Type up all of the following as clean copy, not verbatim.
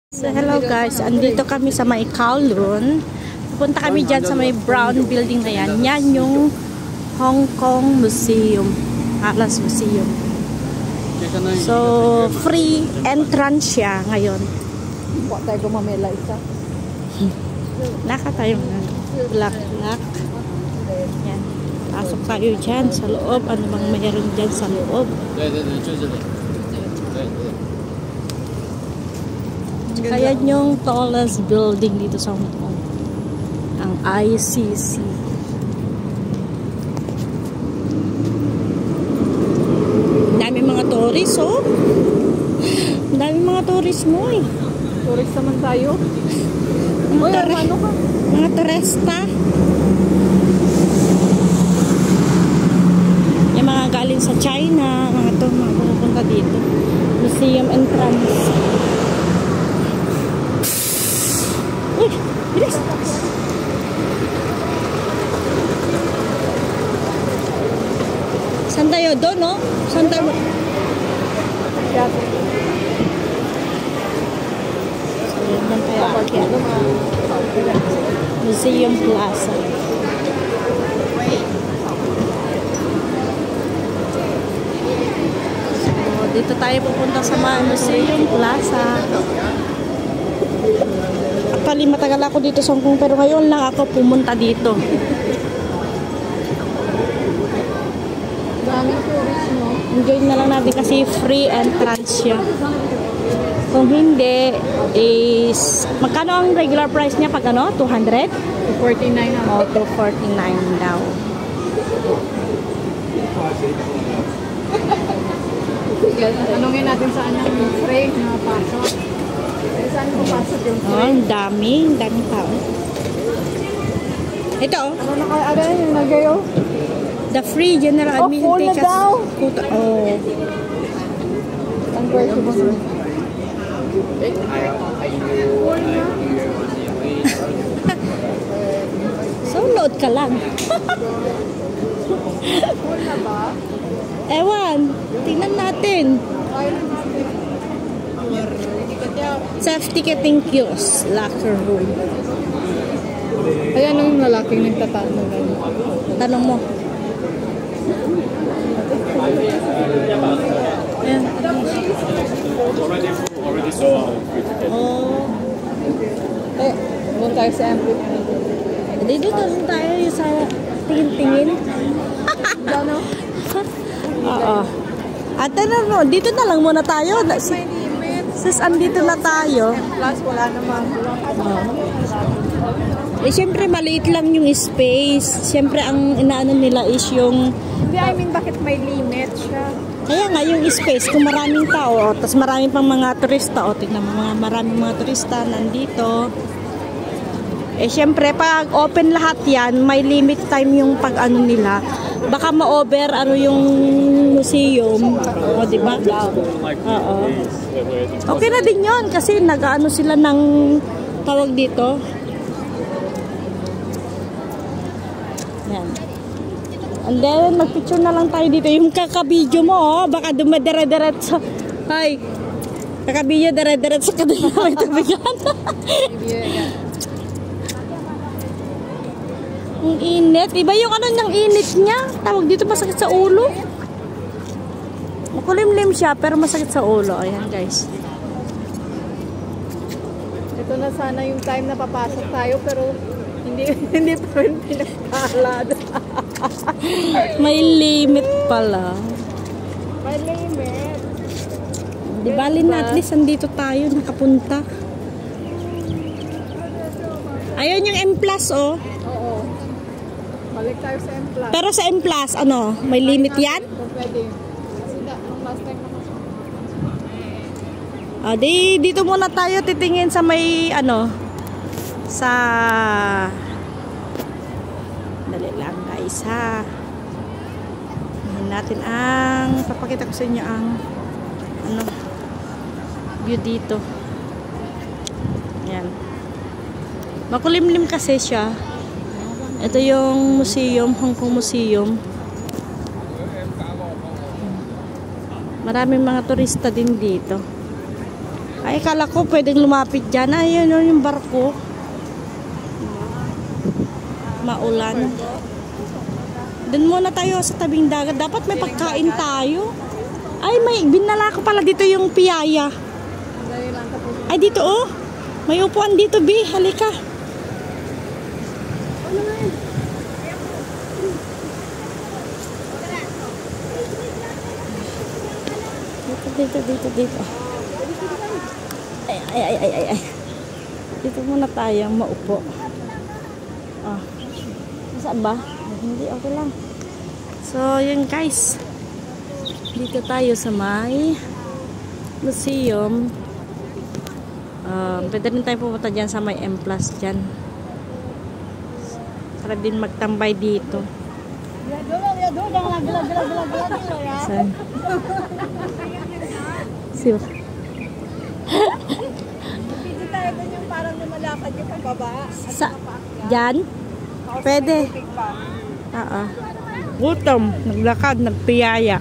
So hello guys, andito kami sa may Kowloon. Pupunta kami dyan sa may brown building na yan. Yan yung Hong Kong Museum, Palace Museum. So free entrance siya ngayon. Huwag tayo gumamela isa. Naka tayo na. Black. Yan. Pasok tayo dyan sa loob. Ano bang mayroon dyan sa loob? Kaya yung tallest building dito sa Hong Kong, ang ICC. Dami mga tourist, oh. Dami mga tourist mo, eh. Tourist naman tayo. Mga turista. Yung mga galing sa China, mga pupunta dito. Museum entrance. Uy, bilis. Saan tayo? Doon, no? Saan tayo? So, yun lang tayo pagyan. Museum Plaza. So, dito tayo pupunta sa Museum Plaza. Actually, matagal ako dito sa Hong Kong, pero ngayon lang ako pumunta dito. Daming tourist, no? Enjoy na lang natin kasi free entrance siya. Kung hindi, is... Magkano ang regular price niya pag ano? 200? 249 na. O, 249 daw. Tanungin natin saan ang free na pasok. Saan ko pasok yung free? Oh, ang daming tao. Ito, oh. Ano yung nagayo? The free general admin full na daw. Oh. Ang pwede mo. So, load ka lang. Full na ba? Ewan, tingnan natin. Self-ticketing kiosk, locker room. Ayan yung lalaking nagtatanong. Tanong mo. Ayan. Oh. Doon tayo sa MP. Dito tayo sa tingin-tingin. Ano? Oo. At ano, dito na lang muna tayo. May limit. Sis, andito na tayo. Plus, wala namang. Eh, syempre, maliit lang yung space. Syempre, ang inaano nila is yung... Hindi, I mean, bakit may limit siya? Kaya nga, yung space, kung maraming tao, tapos maraming pang mga turista, o tignan mo, maraming mga turista nandito. Eh, syempre, pag open lahat yan, may limit time yung pag-ano nila. Baka ma-over, ano yung museum. O, diba? Oo. Okay na din yun, kasi nag-ano sila ng tawag dito. Yan. And then, mag-picture na lang tayo dito. Yung kakabidyo mo, oh, baka dumadara-darat sa... Ay, kakabidyo, dara-darat sa kadala may tabigan. Ang init. Iba yung ano ng init niya. Tawag dito, masakit sa ulo. Makulimlim siya, pero masakit sa ulo. Ayan, guys. Ito na sana yung time na papasok tayo, pero hindi pa rin pinagkalad. May limit pala. May limit. Di bali na, at least andito tayo nakapunta. Ayun yung M+, oh. Oo. Balik tayo sa M+. Pero sa M+, ano, may limit yan? Pwede. Kasi nung last time na Dito muna tayo titingin sa may, ano, sa... Dali lang, guys, ha. Tingnan natin ang... Papakita ko sa inyo ang, ano, view dito. Ayan. Makulimlim kasi siya. Ito yung museum, Hong Kong Museum. Maraming mga turista din dito. Ay, kala ko pwedeng lumapit dyan. Ayun, yung barko. Maulan. Doon muna tayo sa tabing dagat. Dapat may pagkain tayo. Ay, may binala ko pala dito yung piyaya. Ay, dito oh. May upuan dito, B. Halika. Dito. Ay. Dito muna tayo maupo. Ah. Saan ba? Hindi, okay lang. So, yun guys. Dito tayo sa may museum. Pwede rin tayo pumunta dyan sa may M+ dyan. Sarap din magtambay dito. Saan? Siwa. Pwede tayo doon yung parang lumalakad yung pababa. Sa dyan? Pwede. Gutom. Naglakad, nagpiyaya.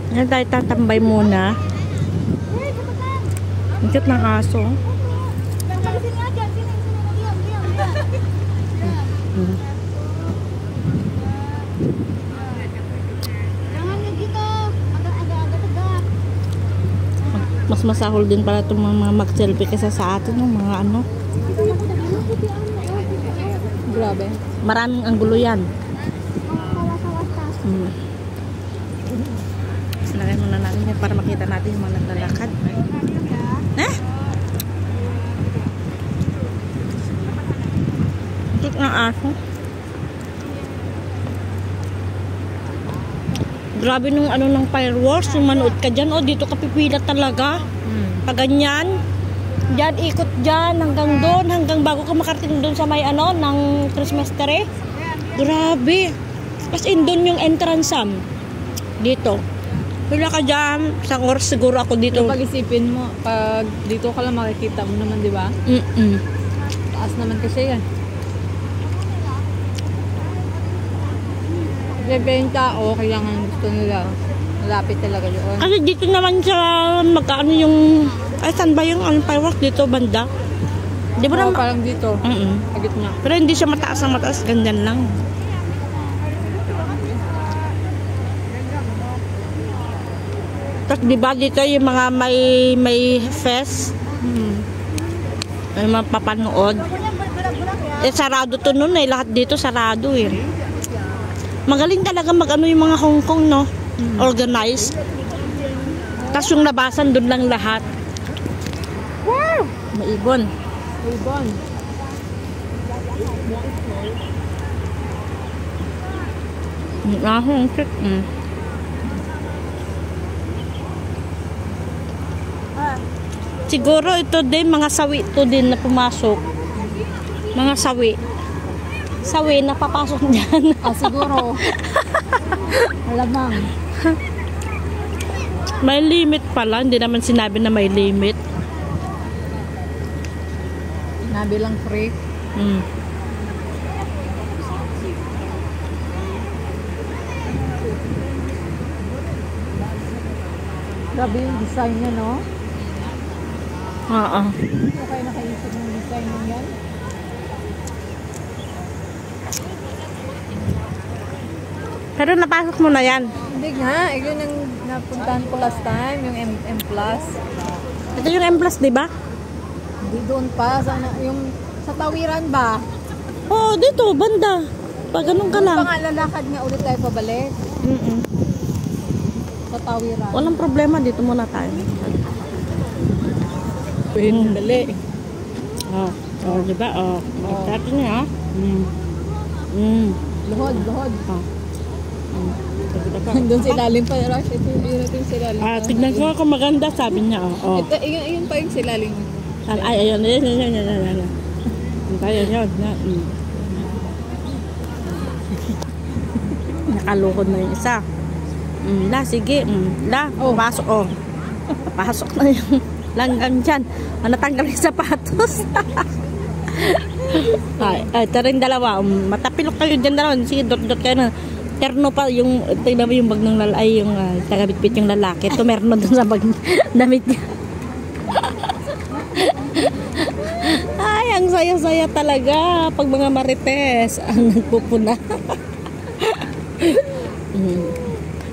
Ngayon tayo tatambay muna. Ang cute ng aso. Mas masahol din pala itong mga mag-selfie kaysa sa atin, yung mga ano. Grabe. Maraming anggulo yan. Lagay muna natin yan para makita natin yung mga naglalakad. Cute ng aso. Grabe nung ano ng fireworks, yung manood ka dyan, oh, dito ka pipila talaga. Pag ganyan, dyan, ikot dyan, hanggang doon, hanggang bago ka makarating doon sa may ano, ng Christmas tree. Grabe. Kasi doon yung entrance dito. Pila ka dyan, isang oras siguro ako dito. So, pag-isipin mo, pag dito ka lang makikita mo naman, di ba? Taas naman kasi yan. Kaya yung tao, kaya nga gusto nila, malapit talaga doon. Kasi dito naman sa magkaano yung, ay saan ba yung fireworks dito, banda? Di ba naman? Parang dito, agit niya. Pero hindi siya mataas na mataas, ganyan lang. Tapos di ba dito yung mga may fest, may mapapanood. Eh sarado to nun eh, lahat dito sarado eh. Magaling talaga mag-ano yung mga Hong Kong, no? Organized. Tapos yung labasan doon lang lahat. Wow! Maibon. Maibon. Ang cute. Siguro ito din, mga sawi to din na pumasok. Mga sawi. Sawi na papasok dyan. Siguro. Malamang. May limit pala. Hindi naman sinabi na may limit. Sinabi lang free. Grabe yung design niya, no? Oo. Hindi kayo nakaisip ng design niya yan? Pero napasok mo na yan. Hindi nga. Yun ang napuntahan ko last time, yung M+. Ito yung M+, di ba? Hindi doon pa. Sana, yung sa tawiran ba? Oo, dito, banda. Pag ganun ka lang. Pangalalakad nga ulit tayo pabalik. Sa tawiran. Walang problema, dito muna tayo. Dali. Oh, di ba? Oh, natin niya. Luhod. Doon silalim pa, Rush. Ito yung silalim. Tignan ko kung maganda, sabi niya. Oh. Ito, yun pa yung silalim. Ay, ayun. Ayun. Nakaluhod na yung isa. Sige. Pasok. Pasok na yung langgang dyan. Natanggal yung sapatos. Ito rin dalawa. Matapilok kayo dyan dalawa. Sige, dot kayo na. terno pa yung, tignan mo yung bag ng lalaki, yung tagabitbit yung lalaki. Tumerno dun sa bag, damit niya. Ay, ang saya-saya talaga pag mga marites ang nagpupuna.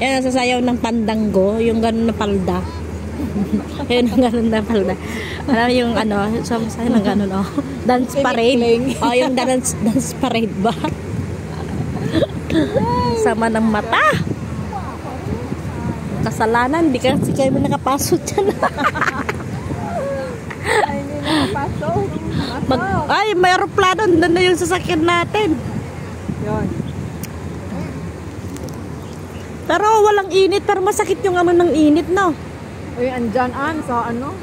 Yan, nasasayaw ng pandango, yung gano'n na palda. Yun ang gano'n na palda. Alam yung sasayaw ng gano'n, dance parade. Yung dance parade ba? Sama ng mata. Kasalanan, di kasi kayo nakapasok dyan. Ay, may aeroplano. Doon na yung sasakyan natin. Yun. Pero walang init. Pero masakit yung ng init, no? Uy, andyan, sa ano?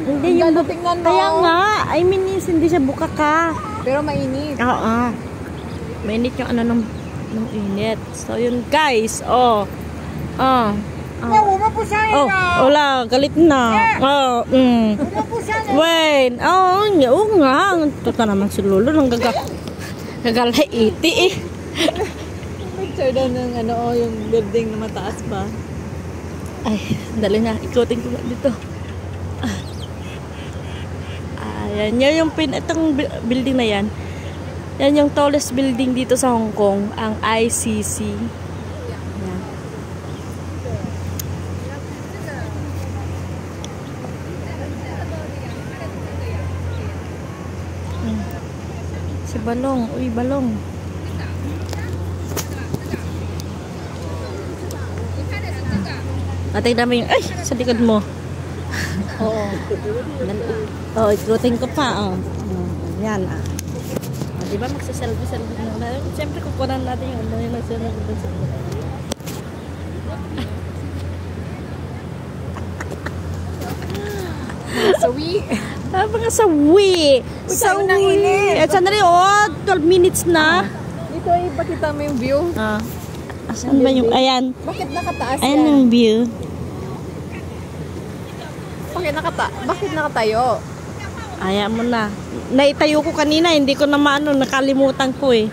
Hindi yung tingnan mo. Kaya nga. I mean, hindi siya bukaka. Pero mainit. Oo. Mainit yung ng init. So, yun guys. Wala, galit na. Wait. Oo nga. Ito naman si Lolo. Gagalaiti eh. Picture daw ng yung building na mataas pa. Ay, dali na. Ikutin ko dito. Ayan. Yan yung itong building na yan. Yan yung tallest building dito sa Hong Kong. Ang ICC. Yan. Si Balong. Uy, Balong. Tingnan mo yung, ay, sa likod mo. Oo. Ikutin ko pa, Yan, Diba magsaselfie na. Siyempre kukunan natin yung nagsaselfie. Sawi. Mga sawi. Sawi. At sandali, 12 minutes na. Dito ay pakita mo yung view. Asan ba yung, ayan. Bakit nakataas ayan yung view. Bakit nakatayo? Ayan mo na. Naitayo ko kanina, hindi ko na nakalimutan ko eh.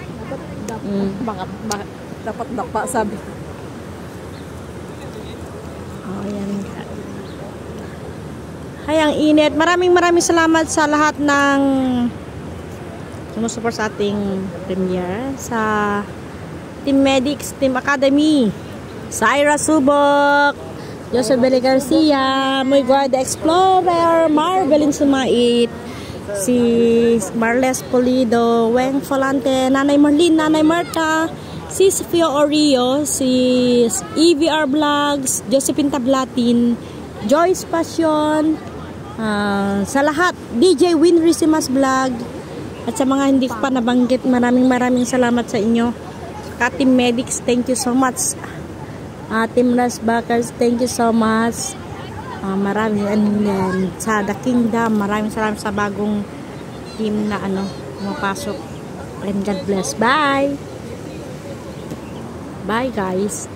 Dapat dapa, sabi. Ayan. Ay, ang init. Maraming salamat sa lahat ng sumusupport sa ating premiere. Sa Team Medics, Team Academy, Syra Subok, Joseph Beli Garcia, Muy Guarda Explorer, Marvelin Sumait, si Marles Polido, Weng Folante, Nanay Marlene, Nanay Marta, si Sofia Orio, si EVR Vlogs, Josephine Tablatin, Joyce Passion, sa lahat, DJ Winry Simas Vlog, at sa mga hindi ko pa nabanggit, maraming salamat sa inyo. Team Medics, thank you so much. Team Rasbakers, thank you so much. Maraming sa The Kingdom, maraming salamat sa bagong team na mapasok. And God bless. Bye. Bye guys.